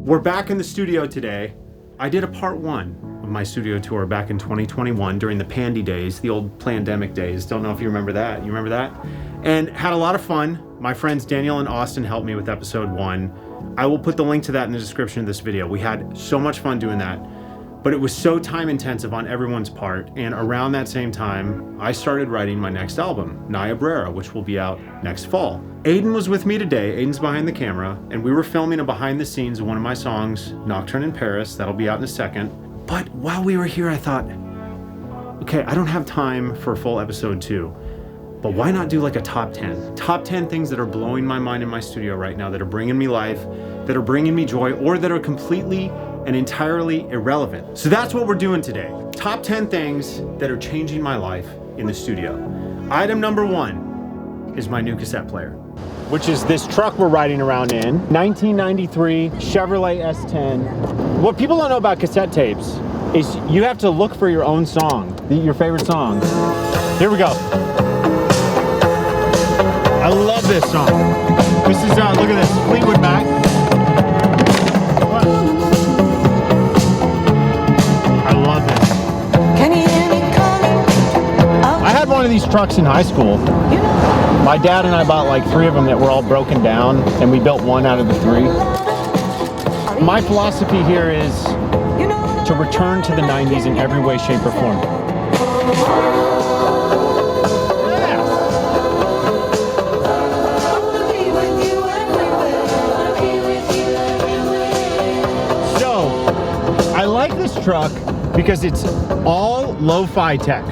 We're back in the studio today. I did a part 1 of my studio tour back in 2021 during the Pandy days, the old pandemic days. Don't know if you remember that. You remember that? And had a lot of fun. My friends Daniel and Austin helped me with episode 1. I will put the link to that in the description of this video. We had so much fun doing that, but it was so time intensive on everyone's part. And around that same time, I started writing my next album, Aurora, which will be out next fall. Aiden was with me today. Aiden's behind the camera, and we were filming a behind the scenes of one of my songs, Nocturne in Paris. That'll be out in a second. But while we were here, I thought, okay, I don't have time for a full episode 2, but why not do like a top 10? Top 10 things that are blowing my mind in my studio right now, that are bringing me life, that are bringing me joy, or that are completely and entirely irrelevant. So that's what we're doing today. Top 10 things that are changing my life in the studio. Item number 1 is my new cassette player, which is this truck we're riding around in, 1993 Chevrolet S10. What people don't know about cassette tapes is you have to look for your own song, your favorite songs. Here we go. I love this song. This is, look at this, Fleetwood Mac. I love this. I had one of these trucks in high school. My dad and I bought like 3 of them that were all broken down, and we built one out of the 3. My philosophy here is to return to the 90s in every way, shape, or form. So, I like this truck because it's all lo-fi tech.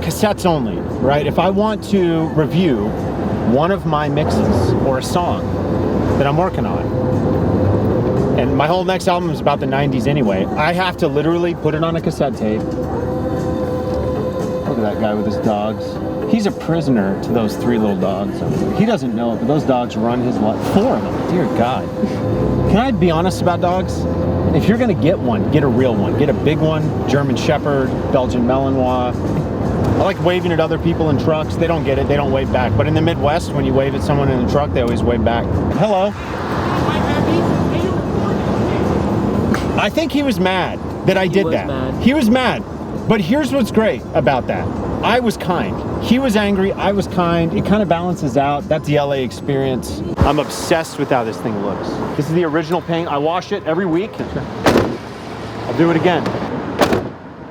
Cassettes only, right? If I want to review one of my mixes or a song that I'm working on, and my whole next album is about the 90s anyway, I have to literally put it on a cassette tape. Look at that guy with his dogs. He's a prisoner to those 3 little dogs over there. He doesn't know it, but those dogs run his life. 4 of them, dear God. Can I be honest about dogs? If you're gonna get one, get a real one. Get a big one, German Shepherd, Belgian Malinois. I like waving at other people in trucks. They don't get it, they don't wave back. But in the Midwest, when you wave at someone in a truck, they always wave back. Hello. I think he was mad that I did that. He was mad. But here's what's great about that. I was kind. He was angry, I was kind. It kind of balances out. That's the LA experience. I'm obsessed with how this thing looks. This is the original paint. I wash it every week. I'll do it again.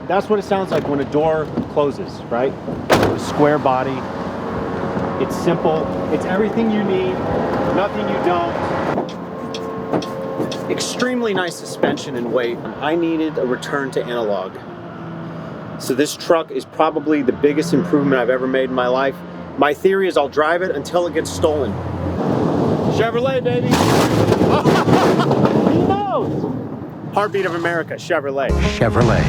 That's what it sounds like when a door closes, right? A square body. It's simple. It's everything you need, nothing you don't. Extremely nice suspension and weight. I needed a return to analog. So this truck is probably the biggest improvement I've ever made in my life. My theory is I'll drive it until it gets stolen. Chevrolet, baby. He knows. Heartbeat of America, Chevrolet. Chevrolet.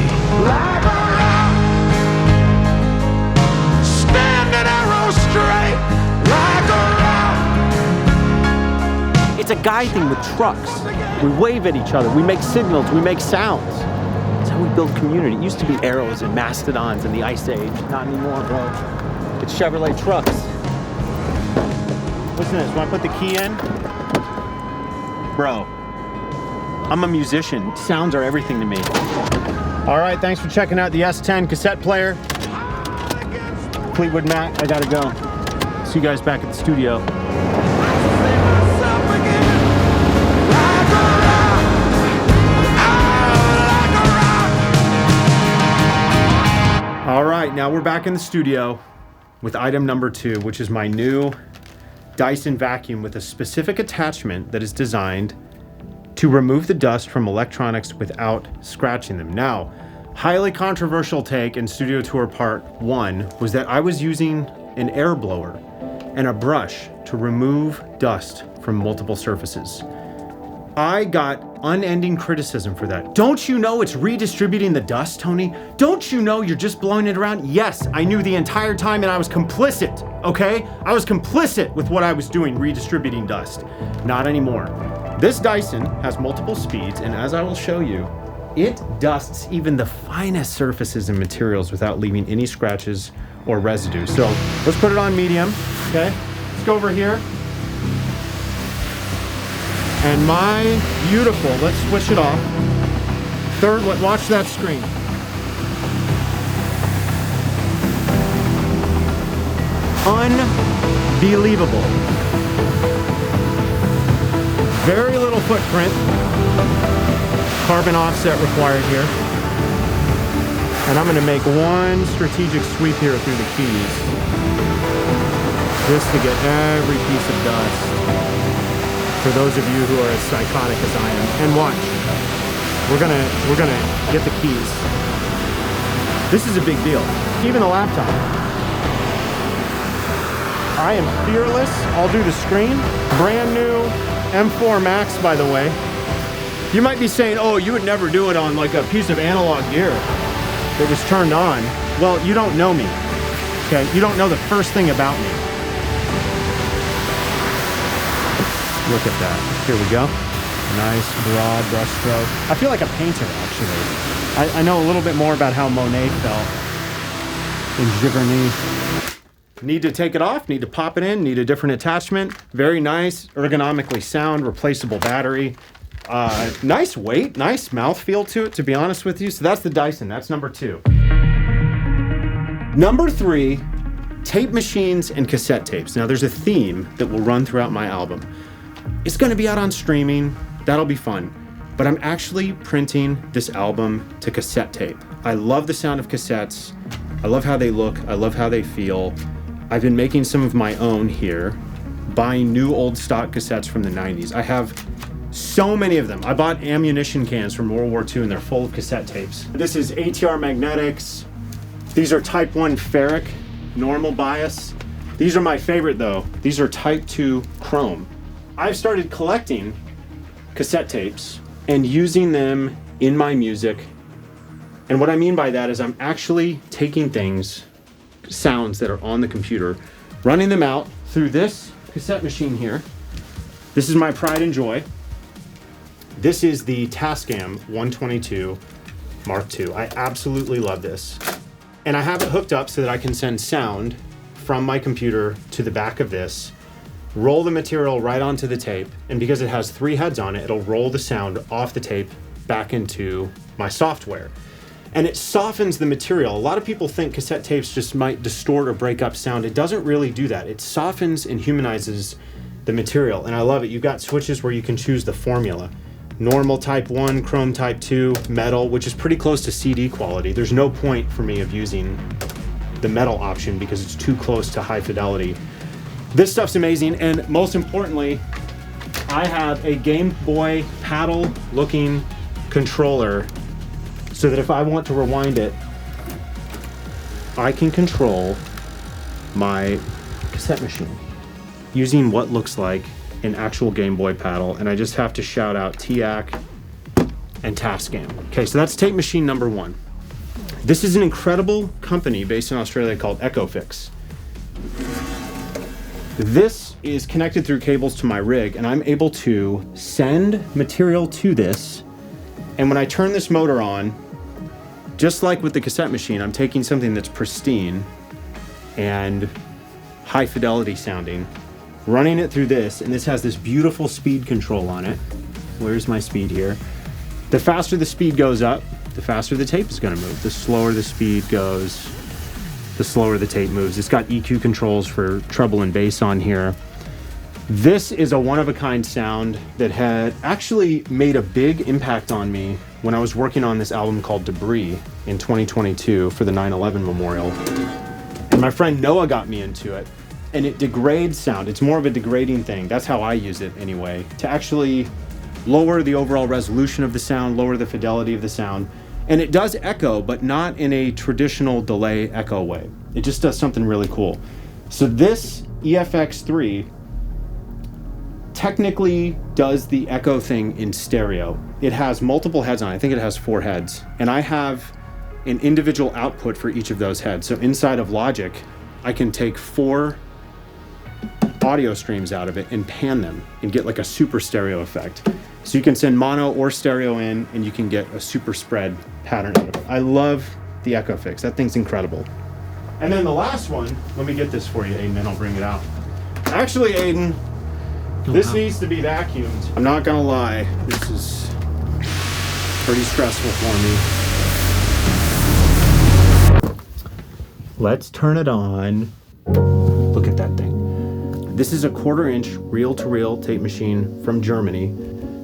It's a guy thing with trucks. We wave at each other, we make signals, we make sounds. That's how we build community. It used to be arrows and mastodons in the Ice Age. Not anymore, bro. It's Chevrolet trucks. Listen to this, when I put the key in, bro, I'm a musician. Sounds are everything to me. All right, thanks for checking out the S10 cassette player. Fleetwood Mac, I gotta go. See you guys back at the studio. All right, now we're back in the studio with item number 2, which is my new DYSON vacuum with a specific attachment that is designed to remove the dust from electronics without scratching them. Now, highly controversial take in Studio Tour Part 1 was that I was using an air blower and a brush to remove dust from multiple surfaces. I got unending criticism for that. Don't you know it's redistributing the dust, Tony? Don't you know you're just blowing it around? Yes, I knew the entire time and I was complicit, okay? I was complicit with what I was doing, redistributing dust. Not anymore. This Dyson has multiple speeds, and as I will show you, it dusts even the finest surfaces and materials without leaving any scratches or residue. So let's put it on medium, okay? Let's go over here. And my beautiful, let's switch it off. Third, watch that screen. Unbelievable. Very little footprint. Carbon offset required here. And I'm gonna make one strategic sweep here through the keys. Just to get every piece of dust. For those of you who are as psychotic as I am. And watch. We're gonna get the keys. This is a big deal. Even the laptop. I am fearless. I'll do the screen. Brand new M4 Max, by the way. You might be saying, oh, you would never do it on like a piece of analog gear that was turned on. Well, you don't know me, okay? You don't know the first thing about me. Look at that. Here we go. Nice broad brush stroke. I feel like a painter, actually. I know a little bit more about how Monet felt in Giverny. Need to take it off, need to pop it in, need a different attachment. Very nice, ergonomically sound, replaceable battery. Nice weight, nice mouthfeel to it, to be honest with you. So that's the DYSON, that's number 2. Number 3, tape machines and cassette tapes. Now there's a theme that will run throughout my album. It's gonna be out on streaming, that'll be fun. But I'm actually printing this album to cassette tape. I love the sound of cassettes. I love how they look, I love how they feel. I've been making some of my own here, buying new old stock cassettes from the 90s. I have so many of them. I bought ammunition cans from World War II and they're full of cassette tapes. This is ATR magnetics. These are type 1 ferric, normal bias. These are my favorite though. These are type 2 chrome. I've started collecting cassette tapes and using them in my music. And what I mean by that is I'm actually taking things, sounds that are on the computer, running them out through this cassette machine here. This is my pride and joy. This is the Tascam 122 Mark II. I absolutely love this. And I have it hooked up so that I can send sound from my computer to the back of this, roll the material right onto the tape, and because it has 3 heads on it, it'll roll the sound off the tape back into my software. And it softens the material. A lot of people think cassette tapes just might distort or break up sound. It doesn't really do that. It softens and humanizes the material, and I love it. You've got switches where you can choose the formula. Normal type 1, chrome type 2, metal, which is pretty close to CD quality. There's no point for me of using the metal option because it's too close to high fidelity. This stuff's amazing, and most importantly, I have a Game Boy paddle looking controller so that if I want to rewind it, I can control my cassette machine using what looks like an actual Game Boy paddle, and I just have to shout out TIAC and Tascam. Okay, so that's tape machine number 1. This is an incredible company based in Australia called EchoFix. This is connected through cables to my rig, and I'm able to send material to this, and when I turn this motor on, just like with the cassette machine, I'm taking something that's pristine and high fidelity sounding, running it through this, and this has this beautiful speed control on it. Where's my speed here? The faster the speed goes up, the faster the tape is gonna move. The slower the speed goes, the slower the tape moves. It's got EQ controls for treble and bass on here. This is a one-of-a-kind sound that had actually made a big impact on me when I was working on this album called Debris in 2022 for the 9/11 memorial. And my friend Noah got me into it. And it degrades sound. It's more of a degrading thing. That's how I use it anyway, to actually lower the overall resolution of the sound, lower the fidelity of the sound. And it does echo, but not in a traditional delay echo way. It just does something really cool. So this EFX3 technically does the echo thing in stereo. It has multiple heads on it. I think it has 4 heads. And I have an individual output for each of those heads. So inside of Logic, I can take 4 audio streams out of it and pan them and get like a super stereo effect. So you can send mono or stereo in and you can get a super spread pattern out of it. I love the EchoFix. That thing's incredible. And then the last one, let me get this for you, Aiden, and I'll bring it out. Actually, Aiden, This needs to be vacuumed. I'm not gonna lie, this is pretty stressful for me. Let's turn it on. Look at that thing. This is a 1/4-inch reel-to-reel tape machine from Germany.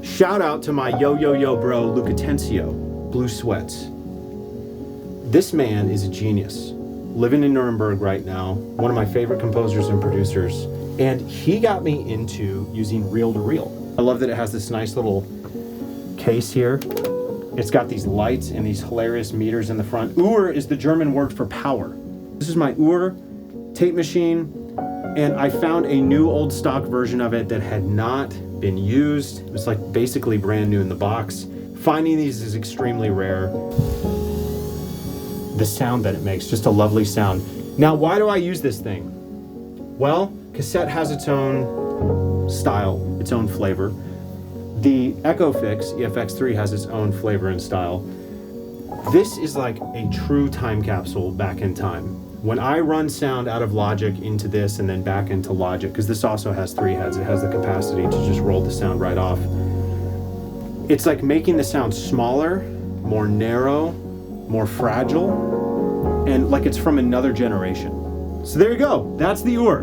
Shout out to my yo bro, Lucatencio, Blue Sweats. This man is a genius. Living in Nuremberg right now, one of my favorite composers and producers. And he got me into using reel-to-reel. I love that it has this nice little case here. It's got these lights and these hilarious meters in the front. Uhr is the German word for power. This is my Uhr tape machine, and I found a new old stock version of it that had not been used. It was like basically brand new in the box. Finding these is extremely rare. The sound that it makes, just a lovely sound. Now, why do I use this thing? Well, cassette has its own style, its own flavor. The EchoFix EFX3 has its own flavor and style. This is like a true time capsule back in time. When I run sound out of Logic into this and then back into Logic, because this also has 3 heads, it has the capacity to just roll the sound right off. It's like making the sound smaller, more narrow, more fragile, and like it's from another generation. So there you go, that's the Uhr.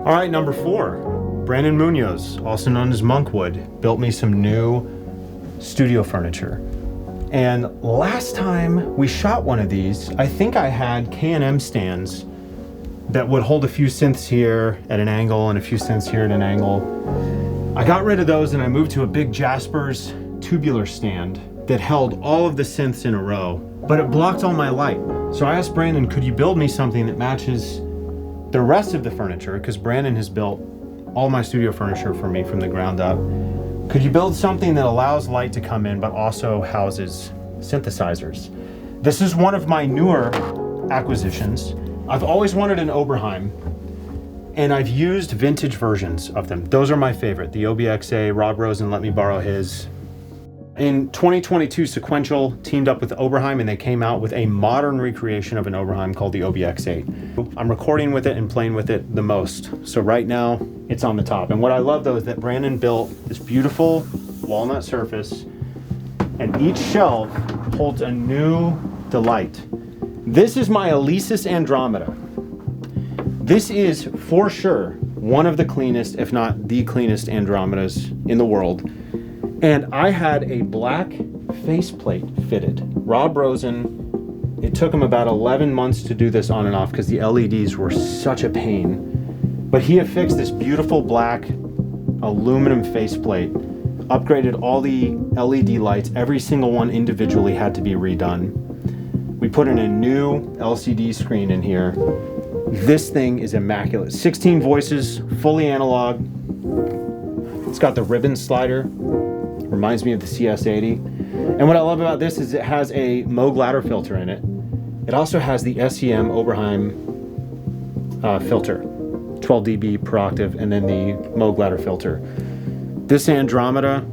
All right, number 4, Brandon Munoz, also known as Monkwood, built me some new studio furniture. And last time we shot one of these, I think I had K&M stands that would hold a few synths here at an angle and a few synths here at an angle. I got rid of those and I moved to a big Jasper's tubular stand that held all of the synths in a row, but it blocked all my light. So I asked Brandon, could you build me something that matches the rest of the furniture? Because Brandon has built all my studio furniture for me from the ground up. Could you build something that allows light to come in but also houses synthesizers? This is one of my newer acquisitions. I've always wanted an Oberheim, and I've used vintage versions of them. Those are my favorite, the OBXA. Rob Rosen let me borrow his. In 2022, Sequential teamed up with Oberheim and they came out with a modern recreation of an Oberheim called the OBX8. I'm recording with it and playing with it the most. So right now it's on the top. And what I love though is that Brandon built this beautiful walnut surface and each shelf holds a new delight. This is my Alesis Andromeda. This is for sure one of the cleanest, if not the cleanest Andromedas in the world. And I had a black faceplate fitted. Rob Rosen, it took him about 11 months to do this on and off because the LEDs were such a pain. But he affixed this beautiful black aluminum faceplate, upgraded all the LED lights. Every single one individually had to be redone. We put in a new LCD screen in here. This thing is immaculate. 16 voices, fully analog. It's got the ribbon slider. Reminds me of the CS80. And what I love about this is it has a Moog ladder filter in it. It also has the SEM Oberheim filter, 12 dB per octave, and then the Moog ladder filter. This Andromeda,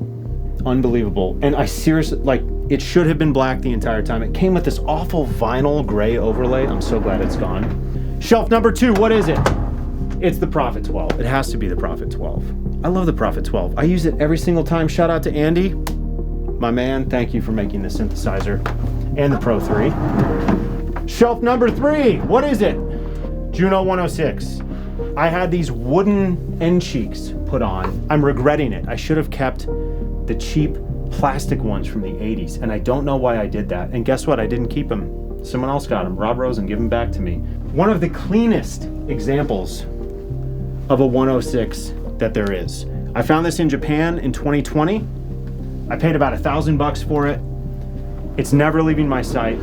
unbelievable. And I seriously, like, it should have been black the entire time. It came with this awful vinyl gray overlay. I'm so glad it's gone. Shelf number 2, what is it? It's the Prophet 12. It has to be the Prophet 12. I love the Prophet 12. I use it every single time. Shout out to Andy, my man. Thank you for making the synthesizer and the Pro 3. Shelf number 3, what is it? Juno 106. I had these wooden end cheeks put on. I'm regretting it. I should have kept the cheap plastic ones from the 80s, and I don't know why I did that. And guess what? I didn't keep them. Someone else got them. Rob Rosen, give them back to me. One of the cleanest examples of a 106 that there is. I found this in Japan in 2020. I paid about $1,000 for it. It's never leaving my sight.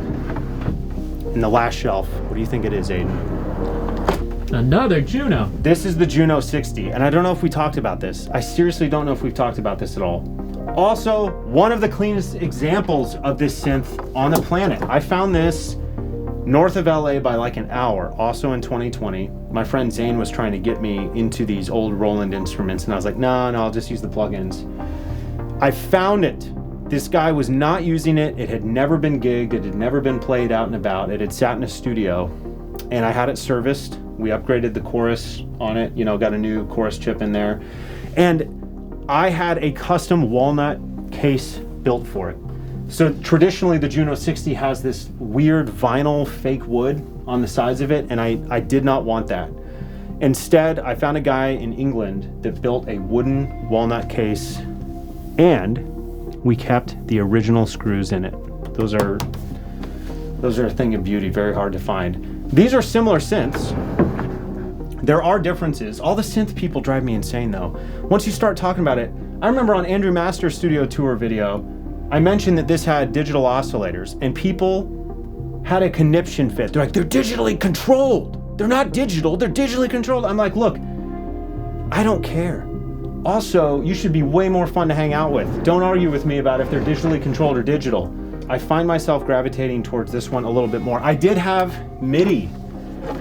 In the last shelf, what do you think it is, Aiden? Another Juno. This is the Juno 60, and I don't know if we talked about this. I seriously don't know if we've talked about this at all. Also, one of the cleanest examples of this synth on the planet. I found this north of LA by like an hour, also in 2020. My friend Zane was trying to get me into these old Roland instruments, and I was like, no, I'll just use the plugins. I found it. This guy was not using it. It had never been gigged. It had never been played out and about. It had sat in a studio, and I had it serviced We upgraded the chorus on it, you know, got a new chorus chip in there. And I had a custom walnut case built for it. So traditionally the Juno 60 has this weird vinyl fake wood on the sides of it, and I did not want that. Instead, I found a guy in England that built a wooden walnut case, and we kept the original screws in it. Those are a thing of beauty, very hard to find. These are similar synths. There are differences. All the synth people drive me insane though. Once you start talking about it, I remember on Andrew Master's studio tour video, I mentioned that this had digital oscillators, and people had a conniption fit. They're like, they're digitally controlled. They're not digital, they're digitally controlled. I'm like, look, I don't care. Also, you should be way more fun to hang out with. Don't argue with me about if they're digitally controlled or digital. I find myself gravitating towards this one a little bit more. I did have MIDI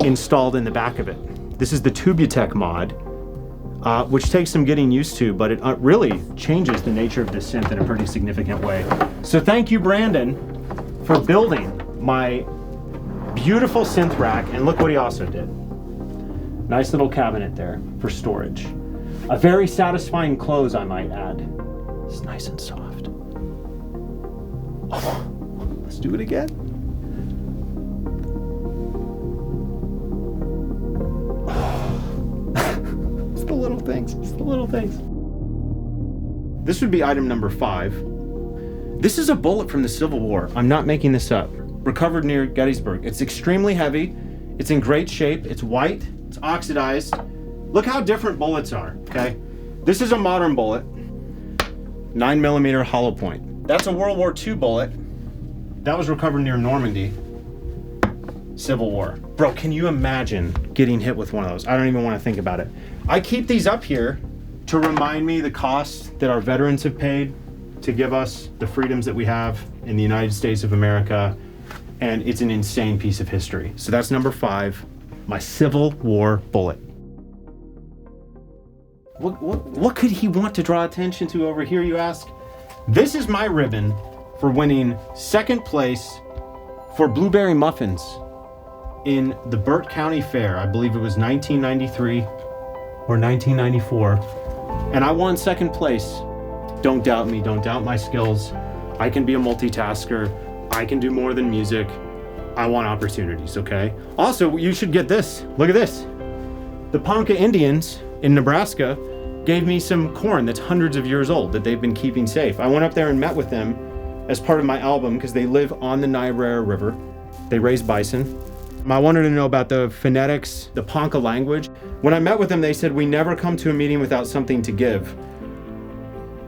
installed in the back of it. This is the Tubutech mod, which takes some getting used to, but it really changes the nature of this synth in a pretty significant way. So thank you, Brandon, for building my beautiful synth rack, and look what he also did. Nice little cabinet there for storage. A very satisfying close, I might add. It's nice and soft. Oh, let's do it again. It's the little things, it's the little things. This would be item number 5. This is a bullet from the Civil War. I'm not making this up. Recovered near Gettysburg. It's extremely heavy. It's in great shape. It's white. It's oxidized. Look how different bullets are, okay? This is a modern bullet. 9mm hollow point. That's a World War II bullet. That was recovered near Normandy. Civil War. Bro, can you imagine getting hit with one of those? I don't even want to think about it. I keep these up here to remind me the cost that our veterans have paid to give us the freedoms that we have in the United States of America. And it's an insane piece of history. So that's number 5, my Civil War bullet. What could he want to draw attention to over here, you ask? This is my ribbon for winning 2nd place for blueberry muffins in the Burt County Fair. I believe it was 1993 or 1994. And I won 2nd place. Don't doubt me, don't doubt my skills. I can be a multitasker. I can do more than music. I want opportunities, okay? Also, you should get this. Look at this. The Ponca Indians in Nebraska gave me some corn that's hundreds of years old that they've been keeping safe. I went up there and met with them as part of my album because they live on the Niobrara River. They raise bison. I wanted to know about the phonetics, the Ponca language. When I met with them, they said, we never come to a meeting without something to give.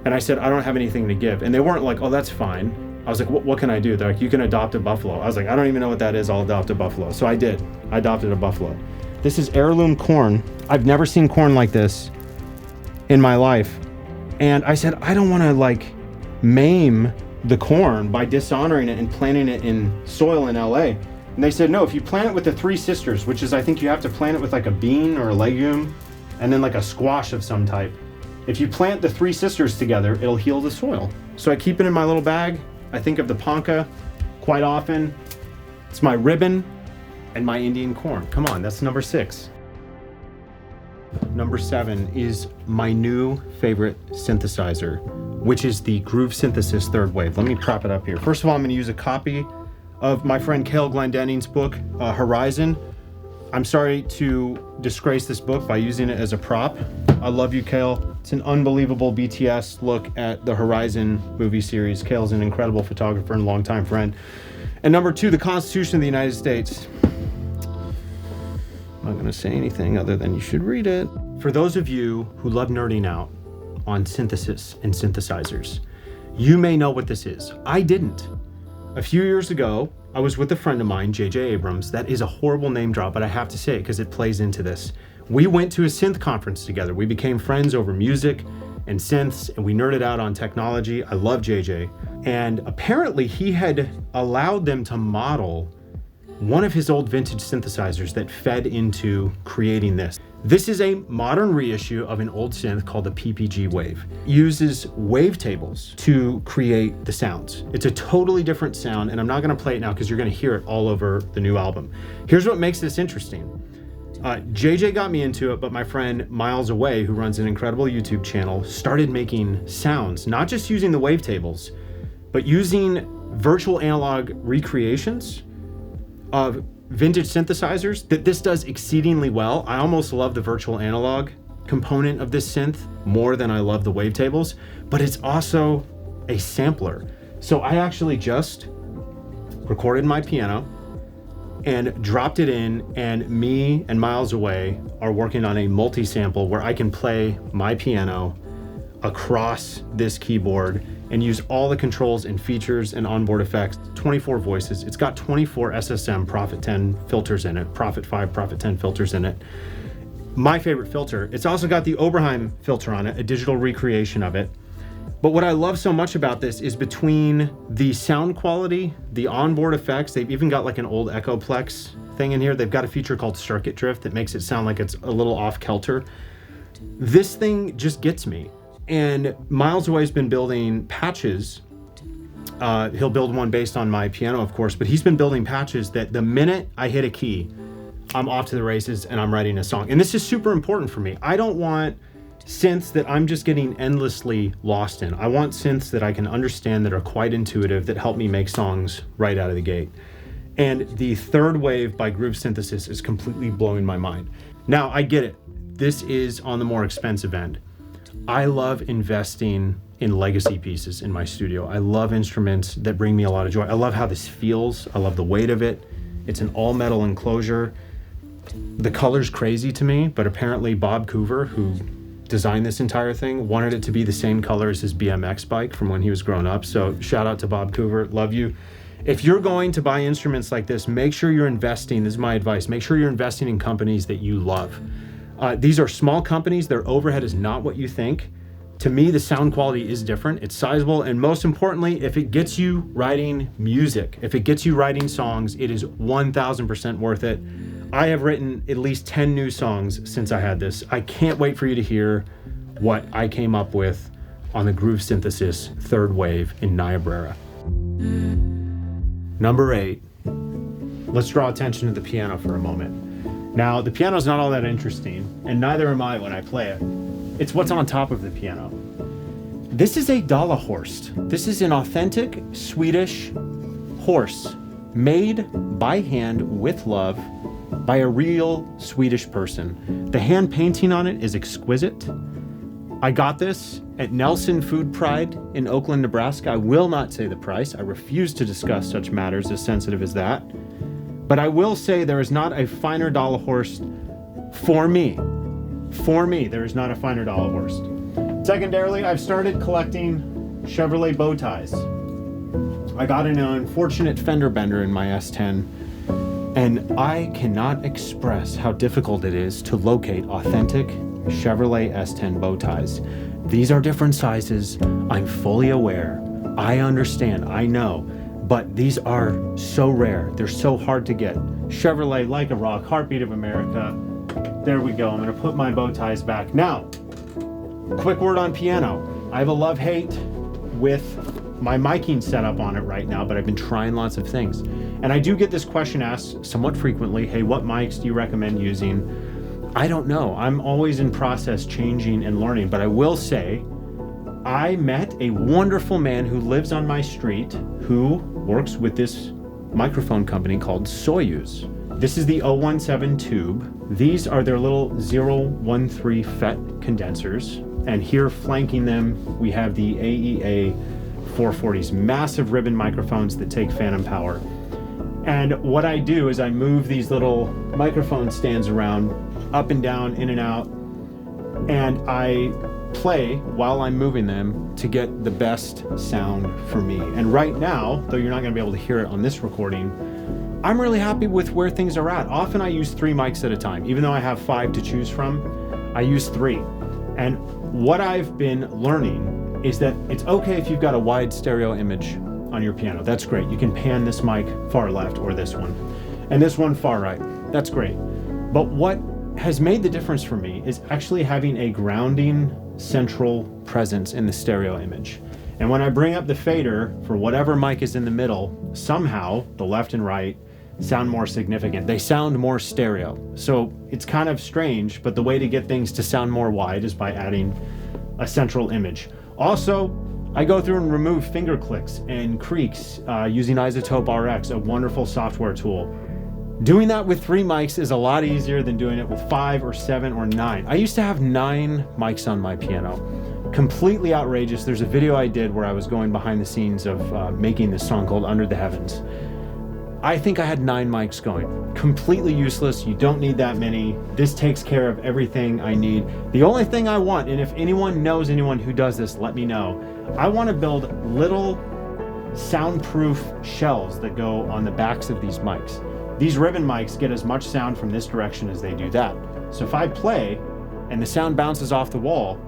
And I said, I don't have anything to give. And they weren't like, oh, that's fine. I was like, what can I do? They're like, you can adopt a buffalo. I was like, I don't even know what that is. I'll adopt a buffalo. So I did. I adopted a buffalo. This is heirloom corn. I've never seen corn like this in my life. And I said, I don't want to like maim the corn by dishonoring it and planting it in soil in LA. And they said, no, if you plant it with the 3 sisters, which is, I think you have to plant it with like a bean or a legume and then like a squash of some type. If you plant the 3 sisters together, it'll heal the soil. So I keep it in my little bag. I think of the Ponca quite often. It's my ribbon and my Indian corn. Come on, that's number 6. Number 7 is my new favorite synthesizer, which is the Groove Synthesis 3rd Wave. Let me prop it up here. First of all, I'm gonna use a copy of my friend Cale Glendenning's book, Horizon. I'm sorry to disgrace this book by using it as a prop. I love you, Cale. It's an unbelievable BTS look at the Horizon movie series. Cale's an incredible photographer and longtime friend. And number 2, the Constitution of the United States. I'm not gonna say anything other than you should read it. For those of you who love nerding out on synthesis and synthesizers, you may know what this is. I didn't. A few years ago, I was with a friend of mine, JJ Abrams. That is a horrible name drop, but I have to say it because it plays into this. We went to a synth conference together. We became friends over music and synths, and we nerded out on technology. I love JJ. And apparently he had allowed them to model one of his old vintage synthesizers that fed into creating this. This is a modern reissue of an old synth called the PPG Wave. It uses wavetables to create the sounds. It's a totally different sound, and I'm not gonna play it now because you're gonna hear it all over the new album. Here's what makes this interesting. JJ got me into it, but my friend Miles Away, who runs an incredible YouTube channel, started making sounds, not just using the wavetables, but using virtual analog recreations of vintage synthesizers. That this does exceedingly well. I almost love the virtual analog component of this synth more than I love the wavetables, but it's also a sampler. So I actually just recorded my piano and dropped it in, and me and Miles Away are working on a multi-sample where I can play my piano across this keyboard and use all the controls and features and onboard effects, 24 voices. It's got 24 SSM Prophet 10 filters in it, Prophet 5, Prophet 10 filters in it. My favorite filter. It's also got the Oberheim filter on it, a digital recreation of it. But what I love so much about this is between the sound quality, the onboard effects, they've even got like an old Echoplex thing in here. They've got a feature called Circuit Drift that makes it sound like it's a little off kilter. This thing just gets me. And Miles Away's been building patches. He'll build one based on my piano, of course, but he's been building patches that the minute I hit a key, I'm off to the races and I'm writing a song. And this is super important for me. I don't want synths that I'm just getting endlessly lost in. I want synths that I can understand, that are quite intuitive, that help me make songs right out of the gate. And the Third Wave by Groove Synthesis is completely blowing my mind. Now, I get it. This is on the more expensive end. I love investing in legacy pieces in my studio. I love instruments that bring me a lot of joy. I love how this feels. I love the weight of it. It's an all metal enclosure. The color's crazy to me, but apparently Bob Coover, who designed this entire thing, wanted it to be the same color as his BMX bike from when he was growing up. So shout out to Bob Coover, love you. If you're going to buy instruments like this, make sure you're investing, this is my advice, make sure you're investing in companies that you love. These are small companies, their overhead is not what you think. To me, the sound quality is different, it's sizable, and most importantly, if it gets you writing music, if it gets you writing songs, it is 1000% worth it. I have written at least 10 new songs since I had this. I can't wait for you to hear what I came up with on the Groove Synthesis Third Wave in Niobrara. Number 8, let's draw attention to the piano for a moment. Now, the piano's not all that interesting, and neither am I when I play it. It's what's on top of the piano. This is a DALA horse. This is an authentic Swedish horse made by hand with love by a real Swedish person. The hand painting on it is exquisite. I got this at Nelson Food Pride in Oakland, Nebraska. I will not say the price. I refuse to discuss such matters as sensitive as that. But I will say there is not a finer DALA horse for me. For me, there is not a finer DALA horse. Secondarily, I've started collecting Chevrolet bow ties. I got an unfortunate fender bender in my S10, and I cannot express how difficult it is to locate authentic Chevrolet S10 bow ties. These are different sizes. I'm fully aware. I understand. I know. But these are so rare. They're so hard to get. Chevrolet, like a rock, heartbeat of America. There we go. I'm going to put my bow ties back. Now, quick word on piano. I have a love-hate with my miking setup on it right now, but I've been trying lots of things. And I do get this question asked somewhat frequently, hey, what mics do you recommend using? I don't know. I'm always in process changing and learning, but I will say I met a wonderful man who lives on my street who works with this microphone company called Soyuz. This is the 017 tube. These are their little 013 FET condensers. And here flanking them, we have the AEA 440s, massive ribbon microphones that take phantom power. And what I do is I move these little microphone stands around, up and down, in and out, and I play while I'm moving them to get the best sound for me. And right now, though you're not going to be able to hear it on this recording, I'm really happy with where things are at. Often I use 3 mics at a time. Even though I have 5 to choose from, I use 3. And what I've been learning is that it's okay if you've got a wide stereo image on your piano. That's great. You can pan this mic far left or this one, and this one far right. That's great. But what has made the difference for me is actually having a grounding central presence in the stereo image. And when I bring up the fader for whatever mic is in the middle, somehow the left and right sound more significant. They sound more stereo. So it's kind of strange, but the way to get things to sound more wide is by adding a central image. Also, I go through and remove finger clicks and creaks using iZotope RX, a wonderful software tool. Doing that with 3 mics is a lot easier than doing it with 5 or 7 or 9. I used to have 9 mics on my piano. Completely outrageous. There's a video I did where I was going behind the scenes of making this song called Under the Heavens. I think I had 9 mics going. Completely useless. You don't need that many. This takes care of everything I need. The only thing I want, and if anyone knows anyone who does this, let me know. I want to build little soundproof shells that go on the backs of these mics. These ribbon mics get as much sound from this direction as they do that. So if I play and the sound bounces off the wall,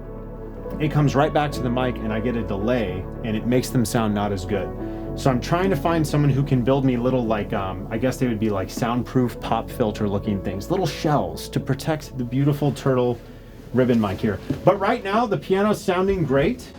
it comes right back to the mic and I get a delay and it makes them sound not as good. So I'm trying to find someone who can build me little I guess they would be like soundproof pop filter looking things, little shells to protect the beautiful turtle ribbon mic here. But right now the piano's sounding great.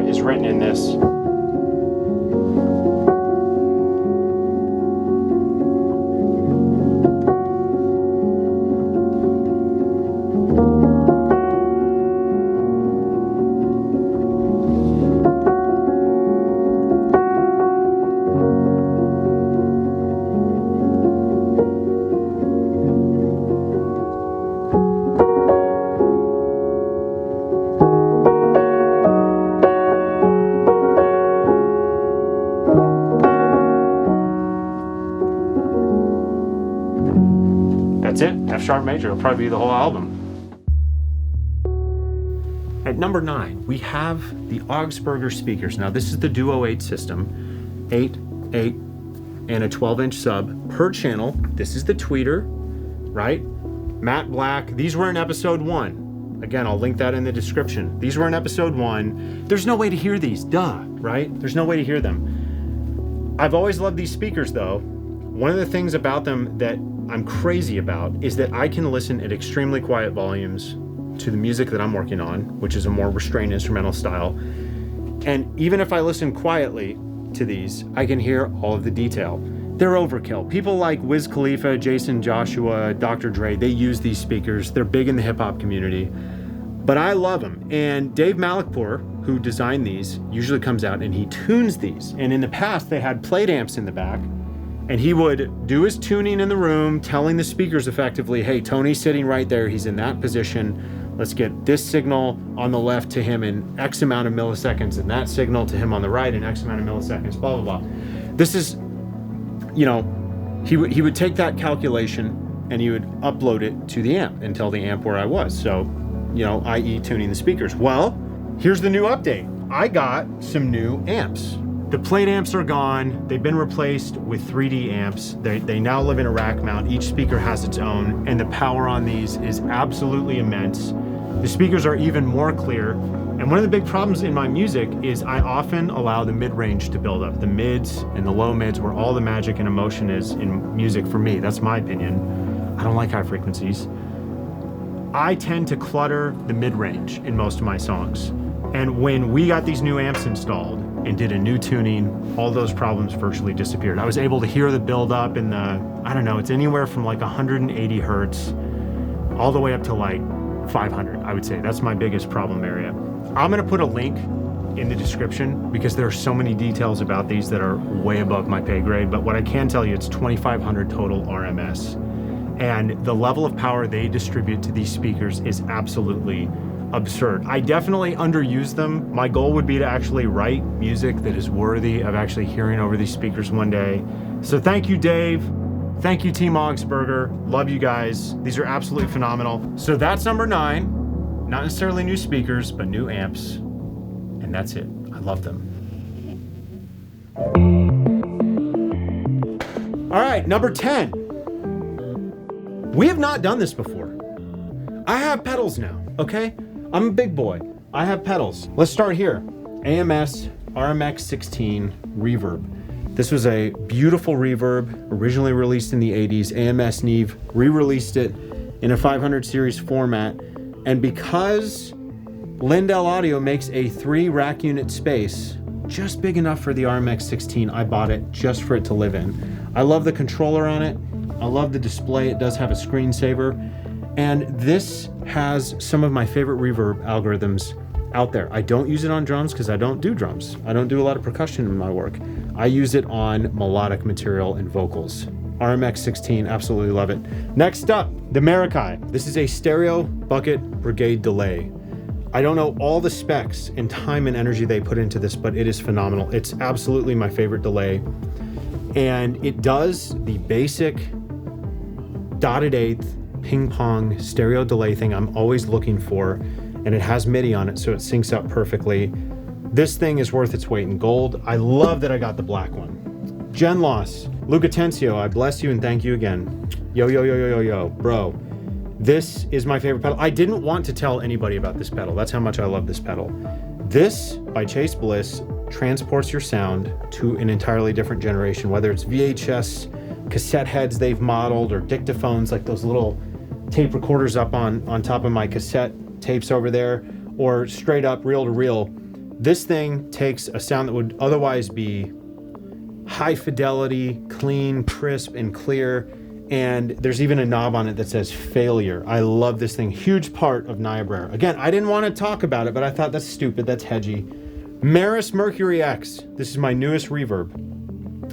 Is written in this. That's it, F sharp major. It'll probably be the whole album. At number 9, we have the AUGSPURGER speakers. Now this is the Duo 8 system, 8, 8, and a 12-inch sub per channel. This is the tweeter, right? Matte black. These were in episode 1. Again, I'll link that in the description. These were in episode 1. There's no way to hear these, duh, right? There's no way to hear them. I've always loved these speakers though. One of the things about them that I'm crazy about is that I can listen at extremely quiet volumes to the music that I'm working on, which is a more restrained instrumental style. And even if I listen quietly to these, I can hear all of the detail. They're overkill. People like Wiz Khalifa, Jason Joshua, Dr. Dre, they use these speakers. They're big in the hip hop community, but I love them. And Dave Malekpour, who designed these, usually comes out and he tunes these. And in the past, they had plate amps in the back. And he would do his tuning in the room, telling the speakers effectively, hey, Tony's sitting right there. He's in that position. Let's get this signal on the left to him in X amount of milliseconds and that signal to him on the right in X amount of milliseconds, blah, blah, blah. This is, you know, he would take that calculation and he would upload it to the amp and tell the amp where I was. So, you know, i.e. tuning the speakers. Well, here's the new update. I got some new amps. The plate amps are gone. They've been replaced with 3D amps. They now live in a rack mount. Each speaker has its own, and the power on these is absolutely immense. The speakers are even more clear. And one of the big problems in my music is I often allow the mid-range to build up. The mids and the low mids, where all the magic and emotion is in music for me. That's my opinion. I don't like high frequencies. I tend to clutter the mid-range in most of my songs. And when we got these new amps installed and did a new tuning, all those problems virtually disappeared. I was able to hear the build up in the, I don't know, it's anywhere from like 180 hertz all the way up to like 500, I would say. That's my biggest problem area. I'm gonna put a link in the description because there are so many details about these that are way above my pay grade, but what I can tell you, it's 2,500 total RMS. And the level of power they distribute to these speakers is absolutely absurd. I definitely underuse them. My goal would be to actually write music that is worthy of actually hearing over these speakers one day. So thank you, Dave. Thank you, Team AUGSPURGER. Love you guys. These are absolutely phenomenal. So that's number 9. Not necessarily new speakers, but new amps. And that's it. I love them. All right, number 10. We have not done this before. I have pedals now, okay? I'm a big boy. I have pedals. Let's start here. AMS RMX16 reverb. This was a beautiful reverb, originally released in the 80s. AMS Neve re-released it in a 500 series format. And because Lindell Audio makes a 3 rack unit space, just big enough for the RMX16, I bought it just for it to live in. I love the controller on it. I love the display. It does have a screensaver. And this has some of my favorite reverb algorithms out there. I don't use it on drums because I don't do drums. I don't do a lot of percussion in my work. I use it on melodic material and vocals. RMX16, absolutely love it. Next up, the Marikai. This is a stereo bucket brigade delay. I don't know all the specs and time and energy they put into this, but it is phenomenal. It's absolutely my favorite delay. And it does the basic dotted eighth ping pong stereo delay thing I'm always looking for. And it has MIDI on it, so it syncs up perfectly. This thing is worth its weight in gold. I love that I got the black one. Gen Loss, Luca Tencio, I bless you and thank you again. Yo, yo, yo, yo, yo, yo, bro. This is my favorite pedal. I didn't want to tell anybody about this pedal. That's how much I love this pedal. This, by Chase Bliss, transports your sound to an entirely different generation, whether it's VHS, cassette heads they've modeled, or dictaphones, like those little tape recorders up on top of my cassette tapes over there, or straight up reel to reel. This thing takes a sound that would otherwise be high fidelity, clean, crisp, and clear. And there's even a knob on it that says failure. I love this thing. Huge part of Niobrara. Again, I didn't want to talk about it, but I thought that's stupid, that's hedgy. Maris Mercury X. This is my newest reverb,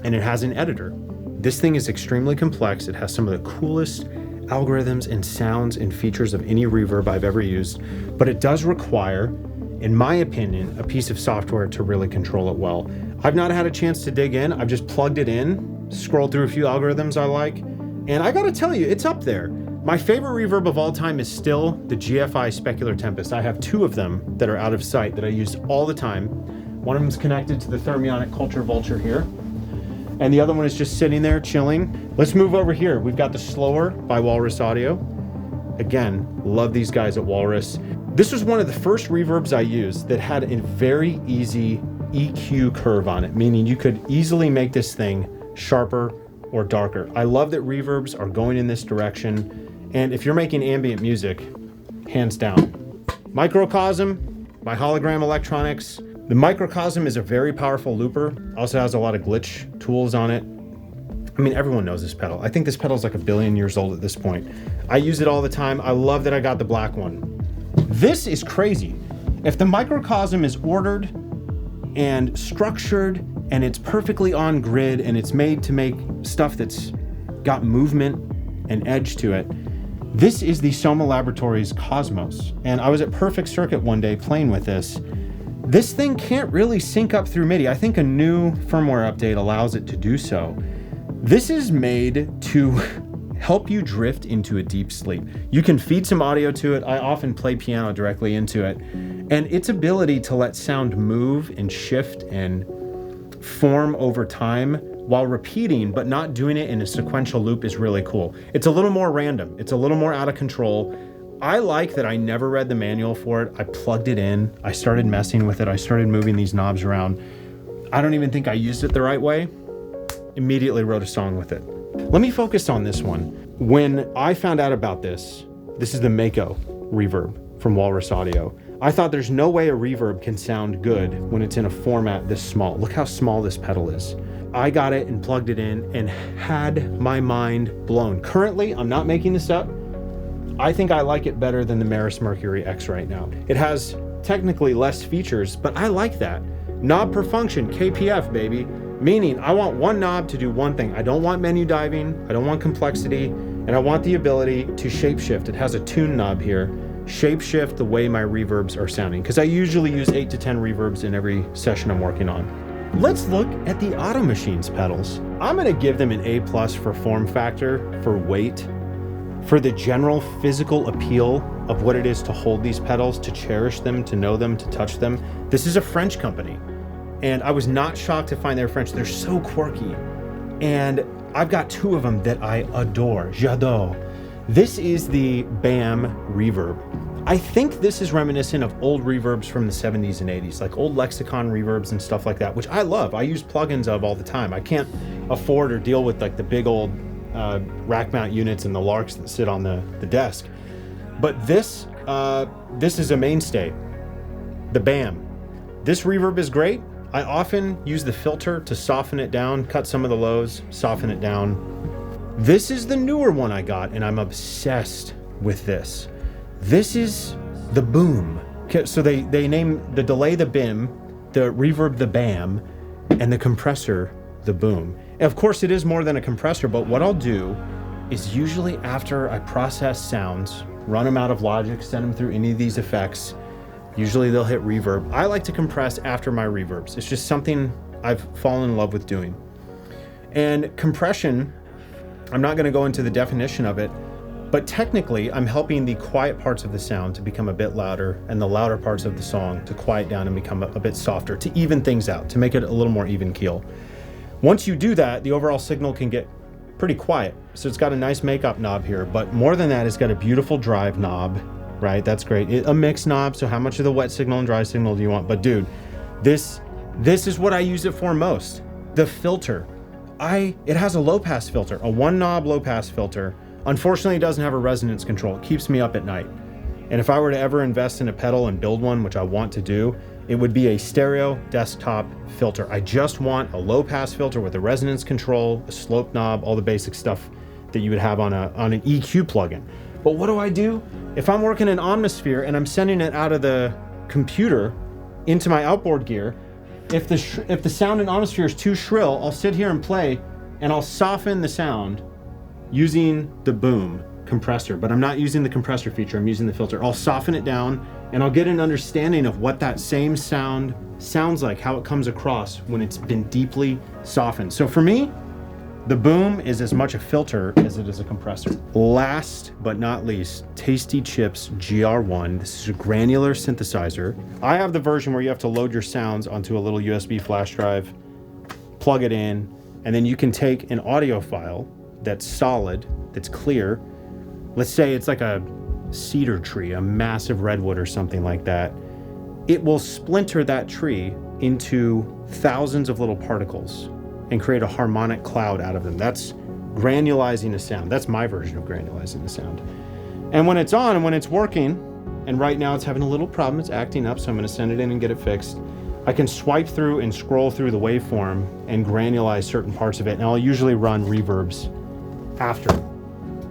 and it has an editor. This thing is extremely complex. It has some of the coolest algorithms and sounds and features of any reverb I've ever used, but it does require, in my opinion, a piece of software to really control it well. I've not had a chance to dig in. I've just plugged it in, scrolled through a few algorithms I like, and I gotta tell you, it's up there. My favorite reverb of all time is still the GFI Specular Tempest. I have 2 of them that are out of sight that I use all the time. One of them is connected to the Thermionic Culture Vulture here, and the other one is just sitting there chilling. Let's move over here. We've got the Slower by Walrus Audio. Again, love these guys at Walrus. This was one of the first reverbs I used that had a very easy EQ curve on it, meaning you could easily make this thing sharper or darker. I love that reverbs are going in this direction, and if you're making ambient music, hands down. Microcosm by Hologram Electronics. The Microcosm is a very powerful looper. Also has a lot of glitch tools on it. I mean, everyone knows this pedal. I think this pedal is like 1 billion years old at this point. I use it all the time. I love that I got the black one. This is crazy. If the Microcosm is ordered and structured and it's perfectly on grid and it's made to make stuff that's got movement and edge to it, this is the Soma Laboratories Cosmos. And I was at Perfect Circuit one day playing with this. This thing can't really sync up through MIDI. I think a new firmware update allows it to do so. This is made to help you drift into a deep sleep. You can feed some audio to it. I often play piano directly into it. And its ability to let sound move and shift and form over time while repeating, but not doing it in a sequential loop is really cool. It's a little more random. It's a little more out of control. I like that I never read the manual for it. I plugged it in. I started messing with it. I started moving these knobs around. I don't even think I used it the right way. Immediately wrote a song with it. Let me focus on this one. When I found out about this is the Mako reverb from Walrus Audio. I thought there's no way a reverb can sound good when it's in a format this small. Look how small this pedal is. I got it and plugged it in and had my mind blown. Currently, I'm not making this up, I think I like it better than the Maris Mercury X right now. It has technically less features, but I like that. Knob per function, KPF, baby. Meaning I want one knob to do one thing. I don't want menu diving, I don't want complexity, and I want the ability to shapeshift. It has a tune knob here. Shapeshift the way my reverbs are sounding, because I usually use 8 to 10 reverbs in every session I'm working on. Let's look at the Auto Machines pedals. I'm gonna give them an A+ for form factor, for weight, for the general physical appeal of what it is to hold these pedals, to cherish them, to know them, to touch them. This is a French company. And I was not shocked to find they're French. They're so quirky. And I've got two of them that I adore. J'adore. This is the BAM reverb. I think this is reminiscent of old reverbs from the 70s and 80s, like old Lexicon reverbs and stuff like that, which I love. I use plugins of all the time. I can't afford or deal with like the big old rack mount units and the Larks that sit on the desk. But this is a mainstay, the BAM. This reverb is great. I often use the filter to soften it down, cut some of the lows, soften it down. This is the newer one I got, and I'm obsessed with this. This is the boom. So they name the delay the BIM, the reverb the BAM, and the compressor the boom. And of course it is more than a compressor, but what I'll do is usually after I process sounds, run them out of Logic, send them through any of these effects, usually they'll hit reverb. I like to compress after my reverbs. It's just something I've fallen in love with doing. And compression, I'm not gonna go into the definition of it, but technically I'm helping the quiet parts of the sound to become a bit louder and the louder parts of the song to quiet down and become a bit softer, to even things out, to make it a little more even keel. Once you do that, the overall signal can get pretty quiet. So it's got a nice makeup knob here, but more than that, it's got a beautiful drive knob, right? That's great. A mix knob, so how much of the wet signal and dry signal do you want? But dude, this is what I use it for most. The filter. It has a low pass filter, a one knob low pass filter. Unfortunately, it doesn't have a resonance control. It keeps me up at night. And if I were to ever invest in a pedal and build one, which I want to do, it would be a stereo desktop filter. I just want a low pass filter with a resonance control, a slope knob, all the basic stuff that you would have on an EQ plugin. But what do? If I'm working in Omnisphere and I'm sending it out of the computer into my outboard gear, if the sound in Omnisphere is too shrill, I'll sit here and play and I'll soften the sound using the boom compressor, but I'm not using the compressor feature, I'm using the filter. I'll soften it down and I'll get an understanding of what that same sound sounds like, how it comes across when it's been deeply softened. So for me, the boom is as much a filter as it is a compressor. Last but not least, Tasty Chips GR1. This is a granular synthesizer. I have the version where you have to load your sounds onto a little USB flash drive, plug it in, and then you can take an audio file that's solid, that's clear. Let's say it's like a cedar tree, a massive redwood or something like that. It will splinter that tree into thousands of little particles and create a harmonic cloud out of them. That's granulizing a sound. That's my version of granulizing a sound. And when it's on and when it's working, and right now it's having a little problem, it's acting up, so I'm gonna send it in and get it fixed. I can swipe through and scroll through the waveform and granulize certain parts of it, and I'll usually run reverbs after.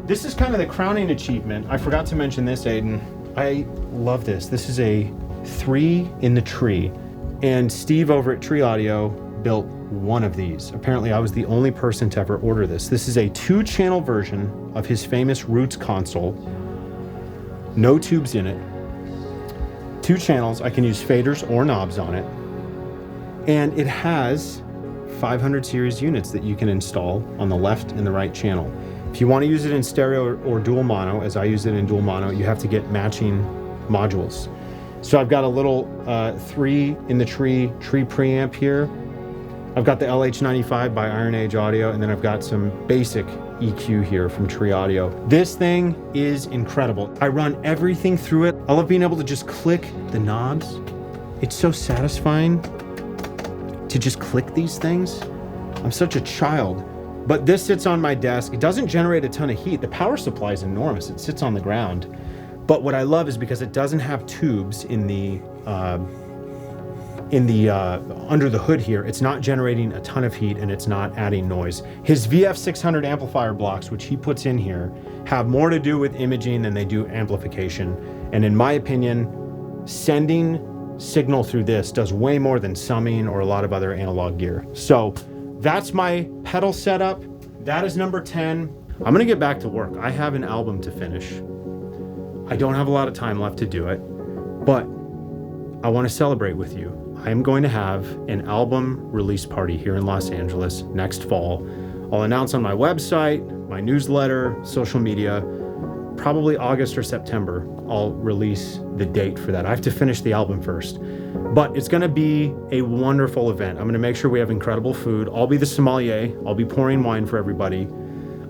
This is kind of the crowning achievement. I forgot to mention this, Aiden. I love this. This is a 3 in the tree, and Steve over at Tree Audio built one of these. Apparently I was the only person to ever order this. This is a 2-channel version of his famous Roots console. No tubes in it. 2 channels. I can use faders or knobs on it. And it has 500 series units that you can install on the left and the right channel. If you want to use it in stereo or dual mono, as I use it in dual mono, you have to get matching modules. So I've got a little 3 in the tree preamp here. I've got the LH95 by Iron Age Audio, and then I've got some basic EQ here from Tree Audio. This thing is incredible. I run everything through it. I love being able to just click the knobs. It's so satisfying to just click these things. I'm such a child. But this sits on my desk. It doesn't generate a ton of heat. The power supply is enormous. It sits on the ground. But what I love is because it doesn't have tubes in the under the hood here, it's not generating a ton of heat and it's not adding noise. His VF600 amplifier blocks, which he puts in here, have more to do with imaging than they do amplification. And in my opinion, sending signal through this does way more than summing or a lot of other analog gear. So that's my pedal setup. That is number 10. I'm gonna get back to work. I have an album to finish. I don't have a lot of time left to do it, but I want to celebrate with you. I am going to have an album release party here in Los Angeles next fall. I'll announce on my website, my newsletter, social media. probably August or September, I'll release the date for that. I have to finish the album first. But it's gonna be a wonderful event. I'm gonna make sure we have incredible food. I'll be the sommelier. I'll be pouring wine for everybody.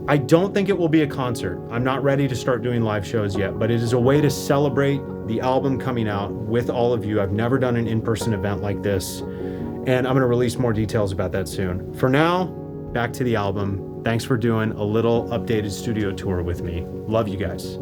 I don't think it will be a concert. I'm not ready to start doing live shows yet, but it is a way to celebrate the album coming out with all of you. I've never done an in-person event like this, and I'm gonna release more details about that soon. For now, back to the album. Thanks for doing a little updated studio tour with me. Love you guys.